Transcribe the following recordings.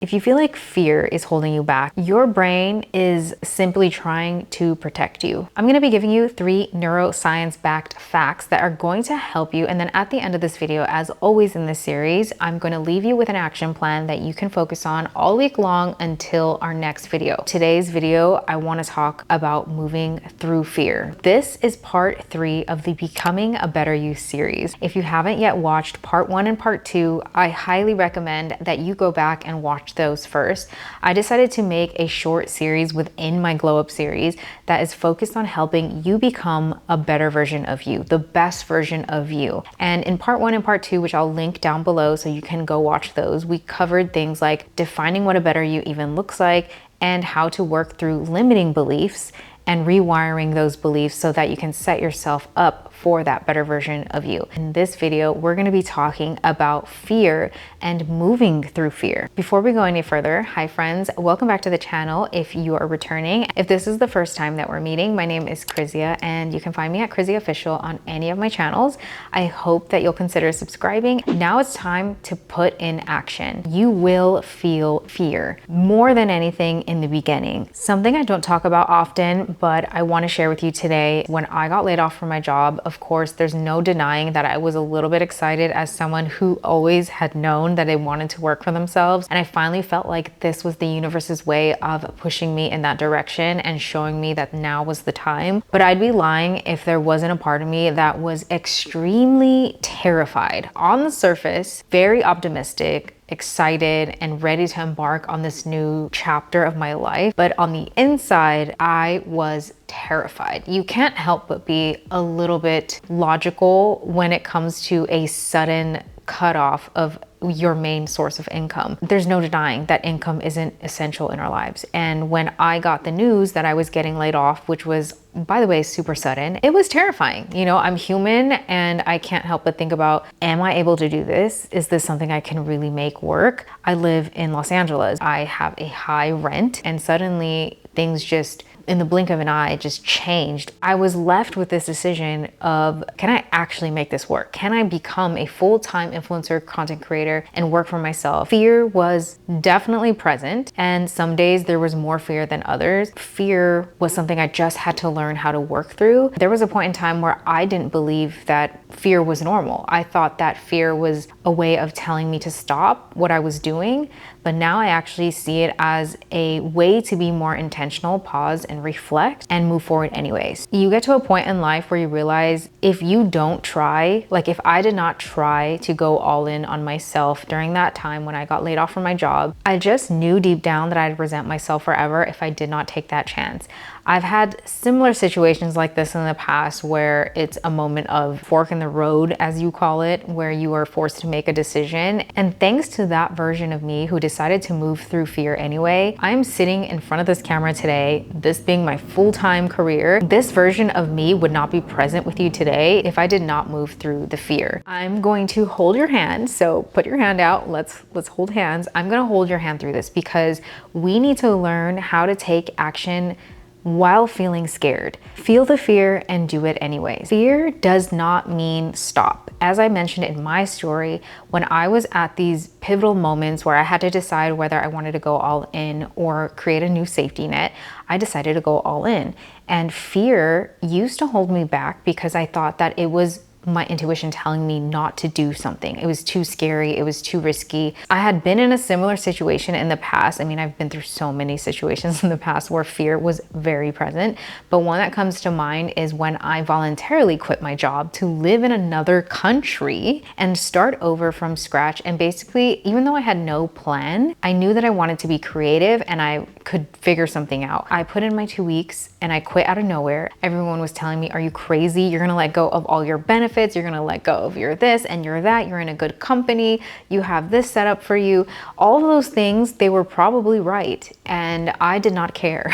If you feel like fear is holding you back, your brain is simply trying to protect you. I'm going to be giving you 3 neuroscience-backed facts that are going to help you. And then at the end of this video, as always in this series, I'm going to leave you with an action plan that you can focus on all week long until our next video. Today's video, I want to talk about moving through fear. This is part 3 of the Becoming a Better You series. If you haven't yet watched part 1 and part 2, I highly recommend that you go back and watch those first. I decided to make a short series within my Glow Up series that is focused on helping you become a better version of you, the best version of you. And in part 1 and part 2, which I'll link down below so you can go watch those, we covered things like defining what a better you even looks like and how to work through limiting beliefs and rewiring those beliefs so that you can set yourself up for that better version of you. In this video, we're going to be talking about fear and moving through fear. Before we go any further, hi friends, welcome back to the channel if you are returning. If this is the first time that we're meeting, my name is Krizia and you can find me at Krizia Official on any of my channels. I hope that you'll consider subscribing. Now it's time to put in action. You will feel fear more than anything in the beginning. Something I don't talk about often, but I want to share with you today. When I got laid off from my job, of course, there's no denying that I was a little bit excited as someone who always had known that they wanted to work for themselves. And I finally felt like this was the universe's way of pushing me in that direction and showing me that now was the time. But I'd be lying if there wasn't a part of me that was extremely terrified. On the surface, very optimistic, excited and ready to embark on this new chapter of my life. But on the inside, I was terrified. You can't help but be a little bit logical when it comes to a sudden cutoff of your main source of income. There's no denying that income isn't essential in our lives. And when I got the news that I was getting laid off, which was, by the way, super sudden, it was terrifying. You know, I'm human and I can't help but think about, am I able to do this? Is this something I can really make work? I live in Los Angeles. I have a high rent and suddenly things just, in the blink of an eye, just changed. I was left with this decision of, can I actually make this work? Can I become a full-time influencer content creator and work for myself? Fear was definitely present, and some days there was more fear than others. Fear was something I just had to learn how to work through. There was a point in time where I didn't believe that fear was normal. I thought that fear was a way of telling me to stop what I was doing, but now I actually see it as a way to be more intentional, pause and reflect and move forward anyways. You get to a point in life where you realize if you don't try, like if I did not try to go all in on myself during that time when I got laid off from my job, I just knew deep down that I'd resent myself forever if I did not take that chance. I've had similar situations like this in the past where it's a moment of fork in the road, as you call it, where you are forced to make a decision. And thanks to that version of me who decided to move through fear anyway, I'm sitting in front of this camera today, this being my full-time career. This version of me would not be present with you today if I did not move through the fear. I'm going to hold your hand. So put your hand out. Let's hold hands. I'm going to hold your hand through this because we need to learn how to take action while feeling scared. Feel the fear and do it anyways. Fear does not mean stop. As I mentioned in my story, when I was at these pivotal moments where I had to decide whether I wanted to go all in or create a new safety net, I decided to go all in. And fear used to hold me back because I thought that it was my intuition telling me not to do something. It was too scary. It was too risky. I had been in a similar situation in the past. I mean, I've been through so many situations in the past where fear was very present. But one that comes to mind is when I voluntarily quit my job to live in another country and start over from scratch. And basically, even though I had no plan, I knew that I wanted to be creative and I could figure something out. I put in my 2 weeks and I quit out of nowhere. Everyone was telling me, are you crazy? You're gonna let go of all your benefits. You're gonna let go of your this and your that. You're in a good company. You have this set up for you. All of those things, they were probably right. And I did not care.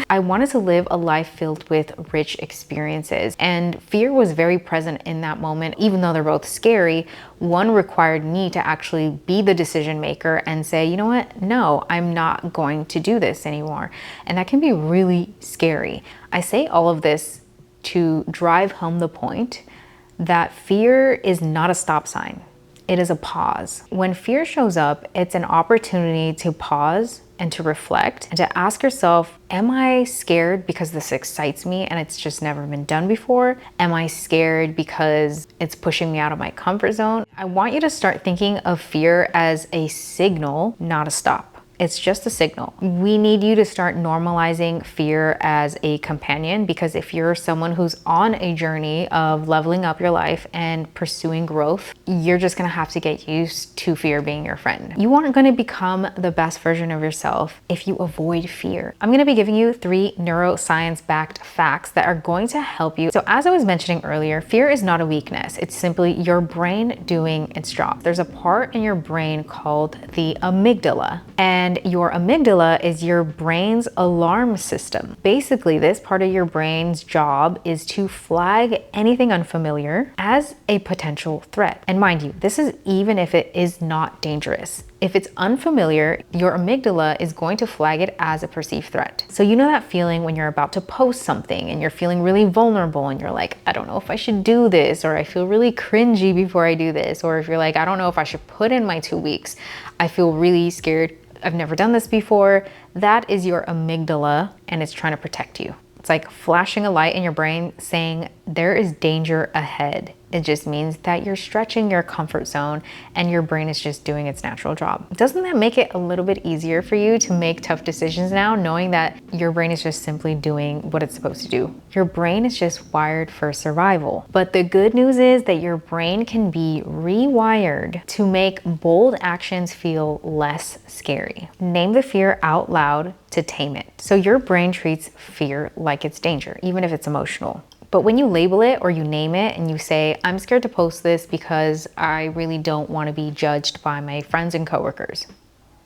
I wanted to live a life filled with rich experiences. And fear was very present in that moment. Even though they're both scary, one required me to actually be the decision maker and say, you know what? No, I'm not going to do this anymore. And that can be really scary. I say all of this to drive home the point that fear is not a stop sign. It is a pause. When fear shows up, it's an opportunity to pause and to reflect and to ask yourself, am I scared because this excites me and it's just never been done before? Am I scared because it's pushing me out of my comfort zone? I want you to start thinking of fear as a signal, not a stop. It's just a signal. We need you to start normalizing fear as a companion, because if you're someone who's on a journey of leveling up your life and pursuing growth, you're just gonna have to get used to fear being your friend. You aren't gonna become the best version of yourself if you avoid fear. I'm gonna be giving you 3 neuroscience-backed facts that are going to help you. So as I was mentioning earlier, fear is not a weakness. It's simply your brain doing its job. There's a part in your brain called the amygdala, and your amygdala is your brain's alarm system. Basically, this part of your brain's job is to flag anything unfamiliar as a potential threat. And mind you, this is even if it is not dangerous. If it's unfamiliar, your amygdala is going to flag it as a perceived threat. So you know that feeling when you're about to post something and you're feeling really vulnerable and you're like, I don't know if I should do this, or I feel really cringy before I do this, or if you're like, I don't know if I should put in my 2 weeks, I feel really scared, I've never done this before. That is your amygdala, and it's trying to protect you. It's like flashing a light in your brain saying there is danger ahead. It just means that you're stretching your comfort zone and your brain is just doing its natural job. Doesn't that make it a little bit easier for you to make tough decisions now, knowing that your brain is just simply doing what it's supposed to do? Your brain is just wired for survival. But the good news is that your brain can be rewired to make bold actions feel less scary. Name the fear out loud to tame it. So your brain treats fear like it's danger, even if it's emotional. But when you label it or you name it and you say, I'm scared to post this because I really don't want to be judged by my friends and coworkers,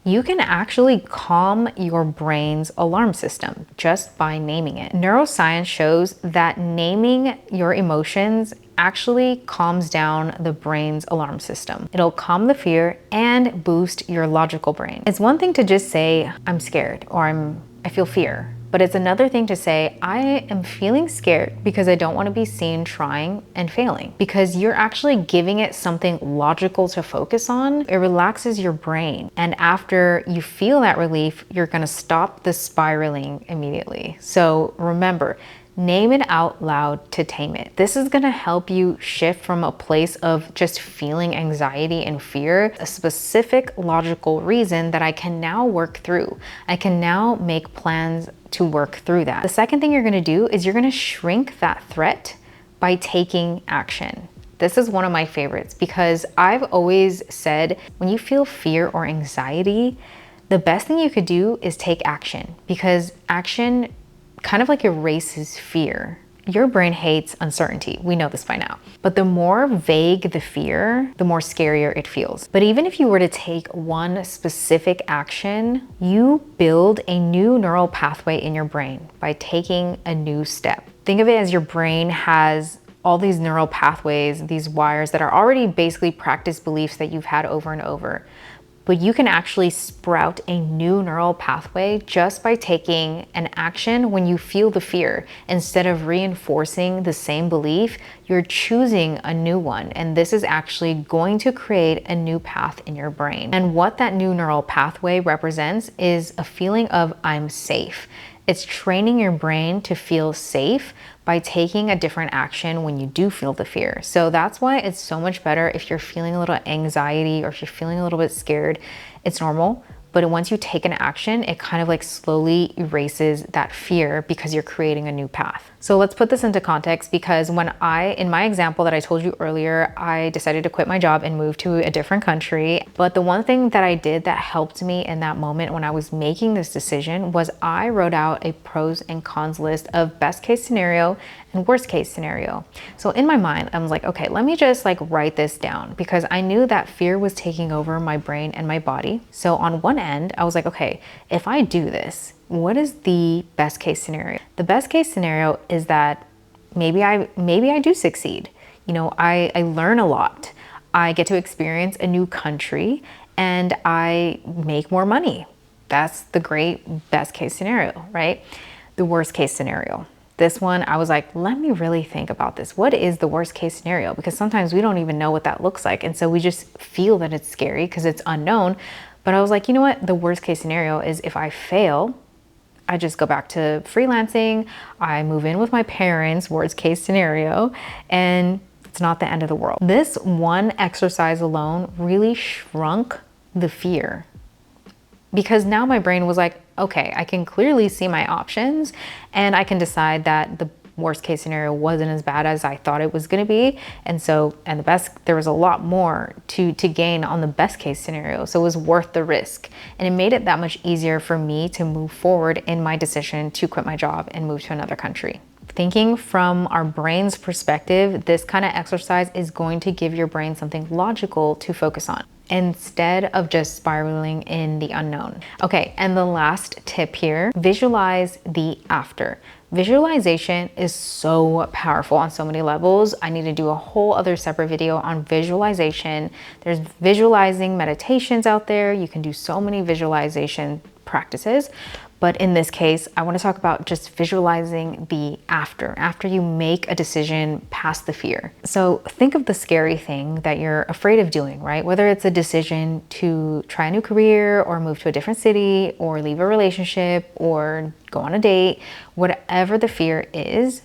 you can actually calm your brain's alarm system just by naming it. Neuroscience shows that naming your emotions actually calms down the brain's alarm system. It'll calm the fear and boost your logical brain. It's one thing to just say, I'm scared, or I feel fear. But it's another thing to say, I am feeling scared because I don't want to be seen trying and failing. Because you're actually giving it something logical to focus on. It relaxes your brain. And after you feel that relief, you're going to stop the spiraling immediately. So remember, name it out loud to tame it. This is gonna help you shift from a place of just feeling anxiety and fear, a specific logical reason that I can now work through. I can now make plans to work through that. The second thing you're gonna do is you're gonna shrink that threat by taking action. This is one of my favorites because I've always said when you feel fear or anxiety, the best thing you could do is take action, because action kind of like erases fear. Your brain hates uncertainty. We know this by now. But the more vague the fear, the more scarier it feels. But even if you were to take one specific action, you build a new neural pathway in your brain by taking a new step. Think of it as your brain has all these neural pathways, these wires that are already basically practice beliefs that you've had over and over. But you can actually sprout a new neural pathway just by taking an action when you feel the fear. Instead of reinforcing the same belief, you're choosing a new one. And this is actually going to create a new path in your brain. And what that new neural pathway represents is a feeling of I'm safe. It's training your brain to feel safe by taking a different action when you do feel the fear. So that's why it's so much better if you're feeling a little anxiety or if you're feeling a little bit scared. It's normal, but once you take an action, it kind of like slowly erases that fear because you're creating a new path. So let's put this into context, because when in my example that I told you earlier, I decided to quit my job and move to a different country. But the one thing that I did that helped me in that moment when I was making this decision was I wrote out a pros and cons list of best case scenario and worst case scenario. So in my mind, I was like, okay, let me just like write this down, because I knew that fear was taking over my brain and my body. So on one end, I was like, okay, if I do this, what is the best case scenario? The best case scenario is that maybe I do succeed. You know, I learn a lot. I get to experience a new country and I make more money. That's the great best case scenario, right? The worst case scenario This one, I was like, let me really think about this. What is the worst case scenario? Because sometimes we don't even know what that looks like. And so we just feel that it's scary because it's unknown. But I was like, you know what? The worst case scenario is if I fail, I just go back to freelancing. I move in with my parents, worst case scenario, and it's not the end of the world. This one exercise alone really shrunk the fear, because now my brain was like, okay, I can clearly see my options and I can decide that the worst case scenario wasn't as bad as I thought it was going to be. And the best, there was a lot more to gain on the best case scenario. So it was worth the risk. And it made it that much easier for me to move forward in my decision to quit my job and move to another country. Thinking from our brain's perspective, this kind of exercise is going to give your brain something logical to focus on, instead of just spiraling in the unknown. Okay, and the last tip here, visualize the after. Visualization is so powerful on so many levels. I need to do a whole other separate video on visualization. There's visualizing meditations out there. You can do so many visualization practices. But in this case, I want to talk about just visualizing the after you make a decision past the fear. So think of the scary thing that you're afraid of doing, right? Whether it's a decision to try a new career or move to a different city or leave a relationship or go on a date, whatever the fear is,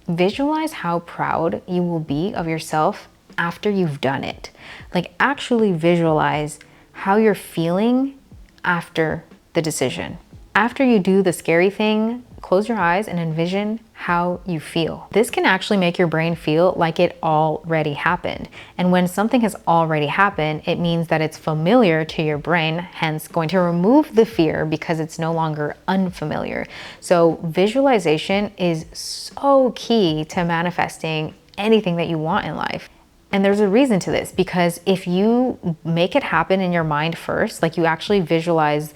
visualize how proud you will be of yourself after you've done it. Like actually visualize how you're feeling after the decision. After you do the scary thing, close your eyes and envision how you feel. This can actually make your brain feel like it already happened. And when something has already happened, it means that it's familiar to your brain, hence going to remove the fear because it's no longer unfamiliar. So visualization is so key to manifesting anything that you want in life. And there's a reason to this, because if you make it happen in your mind first, like you actually visualize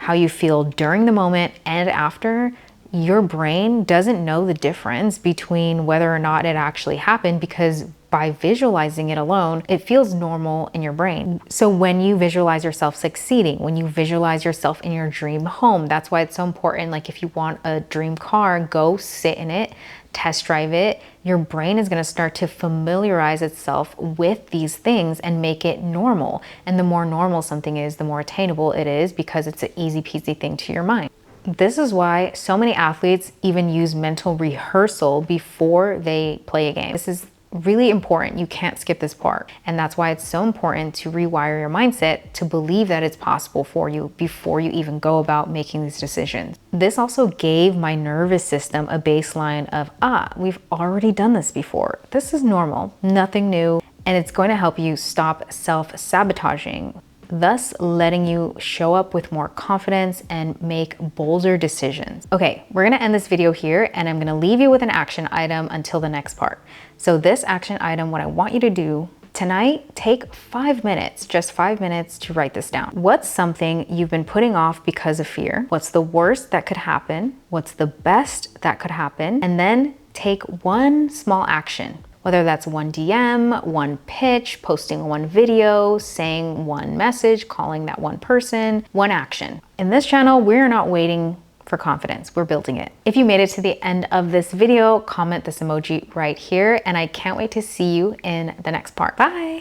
how you feel during the moment and after, your brain doesn't know the difference between whether or not it actually happened, because by visualizing it alone, it feels normal in your brain. So when you visualize yourself succeeding, when you visualize yourself in your dream home, that's why it's so important. Like if you want a dream car, go sit in it, test drive it. Your brain is going to start to familiarize itself with these things and make it normal. And the more normal something is, the more attainable it is, because it's an easy peasy thing to your mind. This is why so many athletes even use mental rehearsal before they play a game. This is really important. You can't skip this part. And that's why it's so important to rewire your mindset to believe that it's possible for you before you even go about making these decisions. This also gave my nervous system a baseline of, we've already done this before. This is normal, nothing new, and it's going to help you stop self-sabotaging, thus letting you show up with more confidence and make bolder decisions. Okay, we're gonna end this video here, and I'm gonna leave you with an action item until the next part. So this action item, what I want you to do tonight, take 5 minutes, just 5 minutes to write this down. What's something you've been putting off because of fear? What's the worst that could happen? What's the best that could happen? And then take one small action. Whether that's one DM, one pitch, posting one video, saying one message, calling that one person, one action. In this channel, we're not waiting for confidence, we're building it. If you made it to the end of this video, comment this emoji right here, and I can't wait to see you in the next part. Bye.